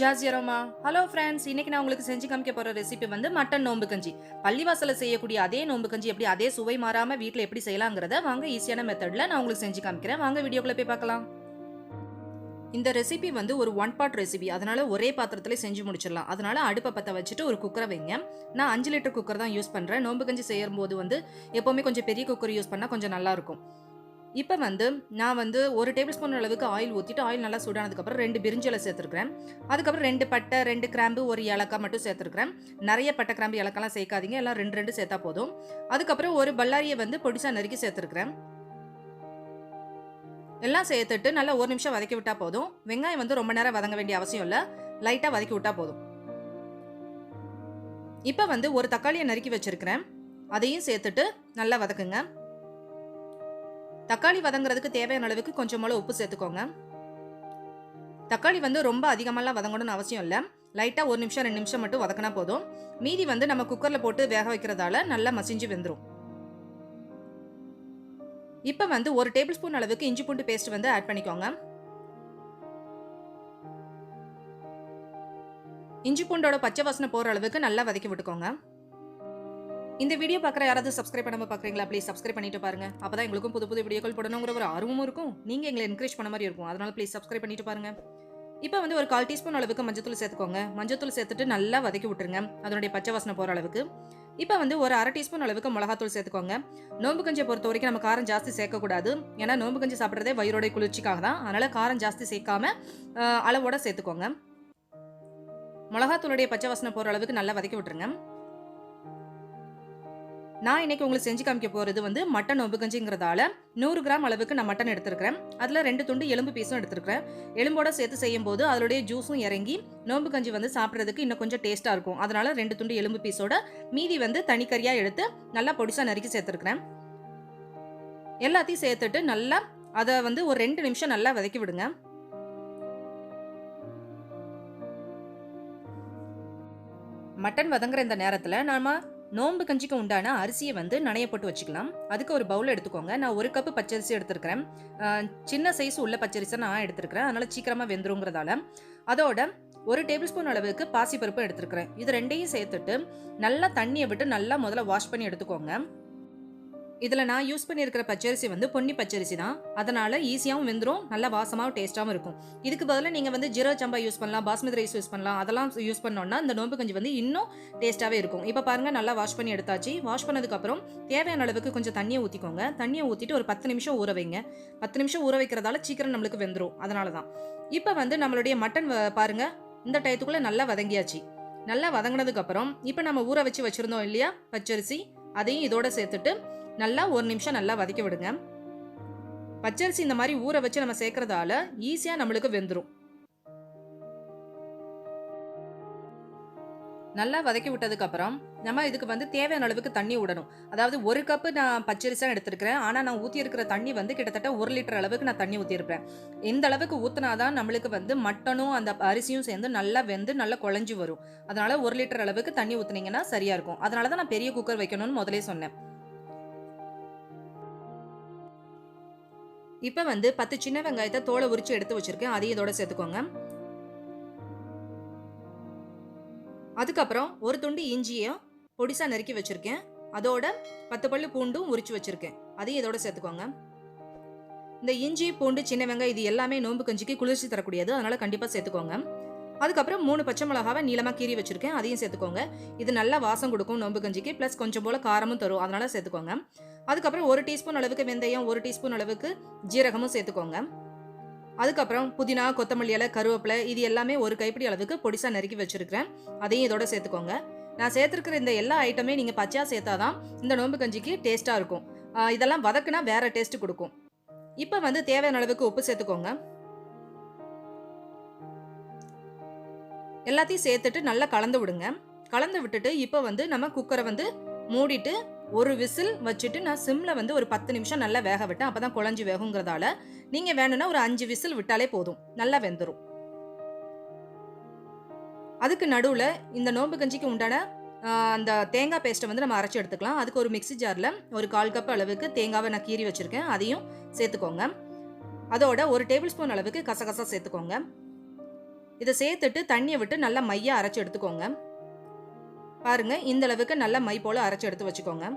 Jazzy Aroma. Hello friends, இன்னைக்கு நான் உங்களுக்கு செஞ்சு காமிக்க போற ரெசிபி வந்து மட்டன் நோம்பு கஞ்சி. பள்ளிவாசல்ல செய்யக்கூடிய அதே நோம்பு கஞ்சி எப்படி அதே சுவை மாறாம வீட்ல எப்படி செய்யலாம்ங்கறத வாங்க ஈஸியான மெத்தட்ல நான் உங்களுக்கு செஞ்சு காமிக்கிறேன். வாங்க வீடியோக்குள்ள போய் பார்க்கலாம். இந்த ரெசிபி வந்து ஒரு ஒன் பார்ட் ரெசிபி. அதனால ஒரே பாத்திரத்திலே செஞ்சு முடிச்சிடலாம். அதனால அடுப்பை பத்த வச்சுட்டு ஒரு குக்கரை வைங்க. நான் 5 லிட்டர் குக்கர் தான் யூஸ் பண்றேன். நோம்பு கஞ்சி செய்யும்போது வந்து எப்பவுமே கொஞ்சம் பெரிய குக்கர் யூஸ் பண்ணா கொஞ்சம் நல்லா இருக்கும். இப்போ வந்து நான் வந்து 1 டேபிள் ஸ்பூன் அளவுக்கு ஆயில் ஊற்றிட்டு ஆயில் நல்லா சூடானதுக்கப்புறம் 2 பிரிஞ்சி இலை சேர்த்துருக்கிறேன். அதுக்கப்புறம் 2 பட்டை 2 கிராம்பு 1 ஏலக்காய் மட்டும் சேர்த்துருக்கிறேன். நிறைய பட்டை கிராம்பு ஏலக்காய்லாம் சேர்க்காதீங்க, எல்லாம் 2 சேர்த்தா போதும். அதுக்கப்புறம் ஒரு பல்லாரியை வந்து பொடிசா நறுக்கி சேர்த்துருக்கிறேன். எல்லாம் சேர்த்துட்டு நல்லா 1 நிமிஷம் வதக்கி விட்டா போதும். வெங்காயம் வந்து ரொம்ப நேரம் வதங்க வேண்டிய அவசியம் இல்லை, லைட்டாக வதக்கி விட்டா போதும். இப்போ வந்து ஒரு தக்காளியை நறுக்கி வச்சிருக்கிறேன், அதையும் சேர்த்துட்டு நல்லா வதக்குங்க. தக்காளி வதங்குறதுக்கு தேவையான அளவுக்கு கொஞ்சம் போல உப்பு சேர்த்துக்கோங்க. தக்காளி வந்து ரொம்ப அதிகமாலாம் வதங்கணும்னு அவசியம் இல்லை, லைட்டா 1 நிமிஷம் 2 நிமிஷம் மட்டும் வதக்கினா போதும். மீதி வந்து நம்ம குக்கர்ல போட்டு வேக வைக்கிறதால நல்லா மசிஞ்சு வெந்துடும். இப்போ வந்து 1 டேபிள் ஸ்பூன் அளவுக்கு இஞ்சி பூண்டு பேஸ்ட் வந்து ஆட் பண்ணிக்கோங்க. இஞ்சி பூண்டோட பச்சை வாசனை போற அளவுக்கு நல்லா வதக்கி விட்டுக்கோங்க. இந்த வீடியோ பார்க்குற யாராவது சப்ஸ்கிரைப் பண்ணாம பார்க்குறீங்களா? ப்ளீஸ் சப்ஸ்கிரைப் பண்ணிட்டு பாருங்க. அப்பதான் எங்களுக்கும் புது புது வீடியோக்கள் போடணுங்கிற ஒரு ஆர்வமும் இருக்கும், நீங்க எங்களை என்கரேஜ் பண்ண மாதிரி இருக்கும். அதனால ப்ளீஸ் சப்ஸ்கிரைப் பண்ணிட்டு பாருங்க. இப்போ வந்து ஒரு 1/4 டீஸ்பூன் அளவுக்கு மஞ்சத்தூள் சேர்த்துக்கோங்க. மஞ்சத்தூள் சேர்த்துட்டு நல்லா வதக்கி விட்டுருங்க, அதனுடைய பச்சை வாசனை போற அளவுக்கு. இப்போ வந்து ஒரு 1/2 டீஸ்பூன் அளவுக்கு மிளகாத்தூள் சேர்த்துக்கோங்க. நோம்பு கஞ்சியை பொறுத்த வரைக்கும் நம்ம காரம் ஜாஸ்தி சேர்க்கக்கூடாது, ஏன்னா நோம்பு கஞ்சி சாப்பிட்றதே வயிறோட குளிர்ச்சிக்காக தான். அதனால காரம் ஜாஸ்தி சேர்க்காம அளவோட சேர்த்துக்கோங்க. மிளகாத்தூளுடைய பச்சை வாசனை போற அளவுக்கு நல்லா வதக்கி விட்டுருங்க. நான் இன்னைக்கு உங்களுக்கு செஞ்சு காமிக்க போறது வந்து மட்டன் நோம்பு கஞ்சிங்கிறதால 100 கிராம் அளவுக்கு நான் மட்டன் எடுத்துருக்கிறேன். அதுல 2 துண்டு எலும்பு பீஸும் எடுத்துருக்கிறேன். எலும்போட சேர்த்து செய்யும் போது அதோடைய ஜூஸும் இறங்கி நோம்பு கஞ்சி வந்து சாப்பிட்றதுக்கு இன்னும் கொஞ்சம் டேஸ்டா இருக்கும். அதனால 2 துண்டு எலும்பு பீஸோட மீதி வந்து தனிக்கறியா எடுத்து நல்லா பொடிசா நறுக்கி சேர்த்துருக்கிறேன். எல்லாத்தையும் சேர்த்துட்டு நல்லா அதை வந்து ஒரு 2 நிமிஷம் நல்லா வதக்கி விடுங்க. மட்டன் வதங்குற இந்த நேரத்துல நாம நோம்பு கஞ்சிக்கு உண்டான அரிசியை வந்து நனைய போட்டு வச்சுக்கலாம். அதுக்கு ஒரு பவுல் எடுத்துக்கோங்க. நான் 1 கப்பு பச்சரிசி எடுத்துருக்கிறேன். சின்ன சைஸ் உள்ள பச்சரிசி நான் எடுத்துருக்கிறேன், அதனால சீக்கிரமா வெந்துருங்கிறதால. அதோட 1 டேபிள் ஸ்பூன் அளவுக்கு பாசிப்பருப்பு எடுத்துருக்கிறேன். இது 2ஐயும் சேர்த்துட்டு நல்லா தண்ணியை விட்டு நல்லா முதல்ல வாஷ் பண்ணி எடுத்துக்கோங்க. இதில் நான் யூஸ் பண்ணியிருக்கிற பச்சரிசி வந்து பொன்னி பச்சரிசி தான், அதனால ஈஸியாகவும் வெந்துடும், நல்லா வாசமாகவும் டேஸ்ட்டாகவும் இருக்கும். இதுக்கு பதிலாக நீங்கள் வந்து ஜீரக சம்பா யூஸ் பண்ணலாம், பாஸ்மதி ரைஸ் யூஸ் பண்ணலாம். அதெல்லாம் யூஸ் பண்ணோன்னா இந்த நோம்பு கஞ்சி வந்து இன்னும் டேஸ்ட்டாகவே இருக்கும். இப்போ பாருங்கள், நல்லா வாஷ் பண்ணி எடுத்தாச்சு. வாஷ் பண்ணதுக்கப்புறம் தேவையான அளவுக்கு கொஞ்சம் தண்ணியை ஊற்றிக்கோங்க. தண்ணியை ஊற்றிட்டு ஒரு 10 நிமிஷம் ஊற வைங்க. 10 நிமிஷம் ஊற வைக்கிறதால சீக்கிரம் நம்மளுக்கு வெந்துடும், அதனால தான். இப்போ வந்து நம்மளுடைய மட்டன் பாருங்க, இந்த டயத்துக்குள்ளே நல்லா வதங்கியாச்சு. நல்லா வதங்கினதுக்கப்புறம் இப்போ நம்ம ஊற வச்சு வச்சுருந்தோம் இல்லையா பச்சரிசி, அதையும் இதோட சேர்த்துட்டு நல்லா 1 நிமிஷம் நல்லா வதக்கி விடுங்க. பச்சரிசி இந்த மாதிரி ஊற வச்சு நம்ம சேர்க்கறதால ஈஸியா நம்மளுக்கு வெந்துடும். நல்லா வதக்கி விட்டதுக்கு அப்புறம் நம்ம இதுக்கு வந்து தேவையான அளவுக்கு தண்ணி விடணும். அதாவது 1 கப்பு நான் பச்சரிசி தான் எடுத்திருக்கிறேன், ஆனா நான் ஊத்தி இருக்கிற தண்ணி வந்து கிட்டத்தட்ட 1 லிட்டர் அளவுக்கு நான் தண்ணி ஊத்திருப்பேன். இந்த அளவுக்கு ஊத்தினாதான் நம்மளுக்கு வந்து மட்டனும் அந்த அரிசியும் சேர்ந்து நல்லா வெந்து நல்லா குழஞ்சு வரும். அதனால 1 லிட்டர் அளவுக்கு தண்ணி ஊத்துனீங்கன்னா சரியா இருக்கும். அதனாலதான் நான் பெரிய குக்கர் வைக்கணும்னு முதலே சொன்னேன். இப்போ வந்து 10 சின்ன வெங்காயத்தை தோலை உரிச்சு எடுத்து வச்சிருக்கேன், அதையும் இதோட சேர்த்துக்கோங்க. அதுக்கப்புறம் ஒரு துண்டு இஞ்சியும் பொடிசா நறுக்கி வச்சிருக்கேன், அதோட 10 பல்லு பூண்டும் உரிச்சு வச்சிருக்கேன், அதையும் இதோட சேர்த்துக்கோங்க. இந்த இஞ்சி பூண்டு சின்ன வெங்காயம் இது எல்லாமே நோம்பு கஞ்சிக்கு குளிர்ச்சி தரக்கூடியது, அதனால கண்டிப்பா சேர்த்துக்கோங்க. அதுக்கப்புறம் 3 பச்சை மிளகாவை நீளமா கீறி வச்சிருக்கேன், அதையும் சேர்த்துக்கோங்க. இது நல்லா வாசம் கொடுக்கும் நோம்பு கஞ்சிக்கு, பிளஸ் கொஞ்சம் போல காரமும் தரும், அதனால சேர்த்துக்கோங்க. அதுக்கப்புறம் 1 டீஸ்பூன் அளவுக்கு வெந்தயம், 1 டீஸ்பூன் அளவுக்கு ஜீரகமும் சேர்த்துக்கோங்க. அதுக்கப்புறம் புதினா, கொத்தமல்லி இலை, கருவேப்பிலை இது எல்லாமே 1 கைப்பிடி அளவுக்கு பொடிசா நறுக்கி வச்சிருக்கிறேன், அதையும் இதோட சேர்த்துக்கோங்க. நான் சேர்த்துருக்கிற இந்த எல்லா ஐட்டமே நீங்க பச்சையா சேர்த்தாதான் இந்த நோம்பு கஞ்சிக்கு டேஸ்டா இருக்கும். இதெல்லாம் வதக்குனா வேற டேஸ்ட் கொடுக்கும். இப்போ வந்து தேவையான அளவுக்கு உப்பு சேர்த்துக்கோங்க. எல்லாத்தையும் சேர்த்துட்டு நல்லா கலந்து விடுங்க. கலந்து விட்டுட்டு இப்போ வந்து நம்ம குக்கரை வந்து மூடிட்டு ஒரு விசில் வச்சுட்டு நான் சிம்ல வந்து ஒரு 10 நிமிஷம் நல்லா வேக விட்டேன், அப்பதான் குழஞ்சு வேகுங்கிறதால. நீங்க வேணும்னா ஒரு 5 விசில் விட்டாலே போதும், நல்லா வெந்துடும். அதுக்கு நடுவுல இந்த நோம்பு கஞ்சிக்கு உண்டான அந்த தேங்காய் பேஸ்ட்டை வந்து நம்ம அரைச்சி எடுத்துக்கலாம். அதுக்கு ஒரு மிக்ஸி ஜார்ல ஒரு 1/4 கப் அளவுக்கு தேங்காவை நான் கீறி வச்சிருக்கேன், அதையும் சேர்த்துக்கோங்க. அதோட 1 டேபிள் ஸ்பூன் அளவுக்கு கசகசா சேர்த்துக்கோங்க. இதை சேர்த்துட்டு தண்ணியை விட்டு நல்லா மையா அரைச்சி எடுத்துக்கோங்க. பாருங்க, இந்த அளவுக்கு நல்லா மை போல அரைச்சி எடுத்து வச்சுக்கோங்க.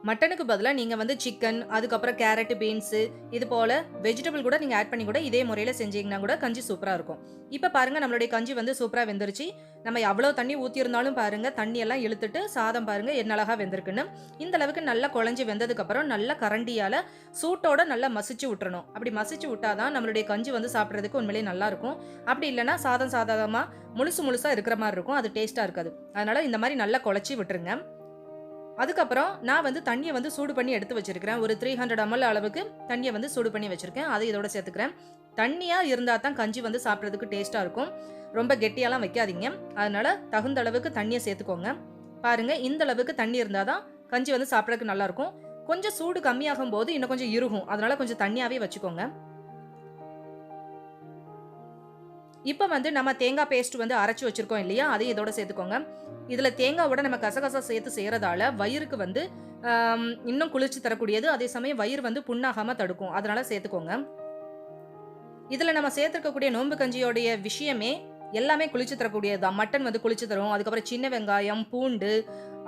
மட்டனுக்கு பதிலாக நீங்கள் வந்து சிக்கன், அதுக்கப்புறம் கேரட், பீன்ஸு இது போல் வெஜிடபிள் கூட நீங்கள் ஆட் பண்ணி கூட இதே முறையில் செஞ்சீங்கன்னா கூட கஞ்சி சூப்பராக இருக்கும். இப்போ பாருங்கள், நம்மளுடைய கஞ்சி வந்து சூப்பராக வெந்துருச்சு. நம்ம எவ்வளோ தண்ணி ஊற்றியிருந்தாலும் பாருங்கள், தண்ணியெல்லாம் இழுத்துட்டு சாதம் பாருங்கள் என்ன அழகாக வெந்திருக்குன்னு. இந்த அளவுக்கு நல்லா குழஞ்சி வெந்ததுக்கப்புறம் நல்லா கரண்டியால் சூட்டோட நல்லா மசிச்சு விட்டுறணும். அப்படி மசிச்சு விட்டாதான் நம்மளுடைய கஞ்சி வந்து சாப்பிட்றதுக்கு உண்மையிலேயே நல்லாயிருக்கும். அப்படி இல்லைனா சாதமாக முழுசாக இருக்கிற மாதிரி இருக்கும், அது டேஸ்ட்டாக இருக்காது. அதனால் இந்த மாதிரி நல்லா குழச்சி விட்டுருங்க. அதுக்கப்புறம் நான் வந்து தண்ணியை வந்து சூடு பண்ணி எடுத்து வச்சிருக்கிறேன். ஒரு 300 ml அளவுக்கு தண்ணியை வந்து சூடு பண்ணி வச்சிருக்கேன். அதை இதோட சேர்த்துக்கிறேன். தண்ணியாக இருந்தால் தான் கஞ்சி வந்து சாப்பிட்றதுக்கு டேஸ்ட்டாக இருக்கும். ரொம்ப கெட்டியாலாம் வைக்காதீங்க. அதனால தகுந்த அளவுக்கு தண்ணியை சேர்த்துக்கோங்க. பாருங்க, இந்த அளவுக்கு தண்ணி இருந்தால் தான் கஞ்சி வந்து சாப்பிட்றதுக்கு நல்லாயிருக்கும். கொஞ்சம் சூடு கம்மியாகும் போது இன்னும் கொஞ்சம் இறுகும். அதனால கொஞ்சம் தண்ணியாகவே வச்சுக்கோங்க. இப்போ வந்து நம்ம தேங்காய் பேஸ்ட் வந்து அரைச்சி வச்சிருக்கோம் இல்லையா, அதையும் இதோட சேர்த்துக்கோங்க. இதில் தேங்காவோட நம்ம கசகசா சேர்த்து செய்கிறதால வயிறுக்கு வந்து இன்னும் குளிர்ச்சி தரக்கூடியது. அதே சமயம் வயிறு வந்து புண்ணாகாமல் தடுக்கும். அதனால சேர்த்துக்கோங்க. இதில் நம்ம சேர்த்துருக்கக்கூடிய நோன்பு கஞ்சியோடைய விஷயமே எல்லாமே குளிர்ச்சி தரக்கூடியது தான். மட்டன் வந்து குளிர்ச்சி தரும். அதுக்கப்புறம் சின்ன வெங்காயம், பூண்டு,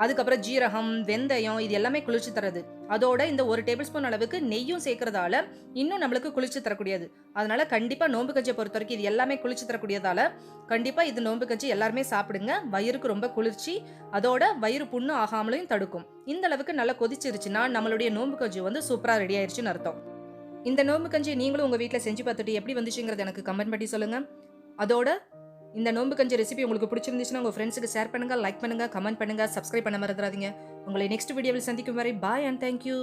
அதுக்கப்புறம் ஜீரகம், வெந்தயம், இது எல்லாமே குளிர்ச்சி தருது. அதோட இந்த 1 டேபிள் ஸ்பூன் அளவுக்கு நெய்யும் சேர்க்கறதால இன்னும் நம்மளுக்கு குளிர்ச்சி தரக்கூடியது. அதனால கண்டிப்பா நோன்பு கஞ்சியை பொறுத்த வரைக்கும் இது எல்லாமே குளிர்ச்சி தரக்கூடியதால கண்டிப்பா இது நோன்பு கஞ்சி எல்லாருமே சாப்பிடுங்க. வயிறுக்கு ரொம்ப குளிர்ச்சி, அதோட வயிறு புண்ணு ஆகாமலையும் தடுக்கும். இந்த அளவுக்கு நல்லா கொதிச்சிருச்சுன்னா நம்மளுடைய நோன்பு கஞ்சி வந்து சூப்பரா ரெடி ஆயிருச்சுன்னு அர்த்தம். இந்த நோன்பு கஞ்சி நீங்களும் உங்க வீட்டில் செஞ்சு பார்த்துட்டு எப்படி வந்துச்சுங்கிறது எனக்கு கமெண்ட் பண்ணி சொல்லுங்க. அதோட இந்த நோன்பு கஞ்சி ரெசிபி உங்களுக்கு பிடிச்சிருந்துச்சுன்னா உங்க ஃப்ரெண்ட்ஸுக்கு ஷேர் பண்ணுங்க, லைக் பண்ணுங்க, கமெண்ட் பண்ணுங்க, சப்ஸ்கிரைப் பண்ண மறந்துடாதீங்க. உங்களை நெக்ஸ்ட் வீடியோவில் சந்திக்கும் வரை பாய் அண்ட் தேங்க்யூ.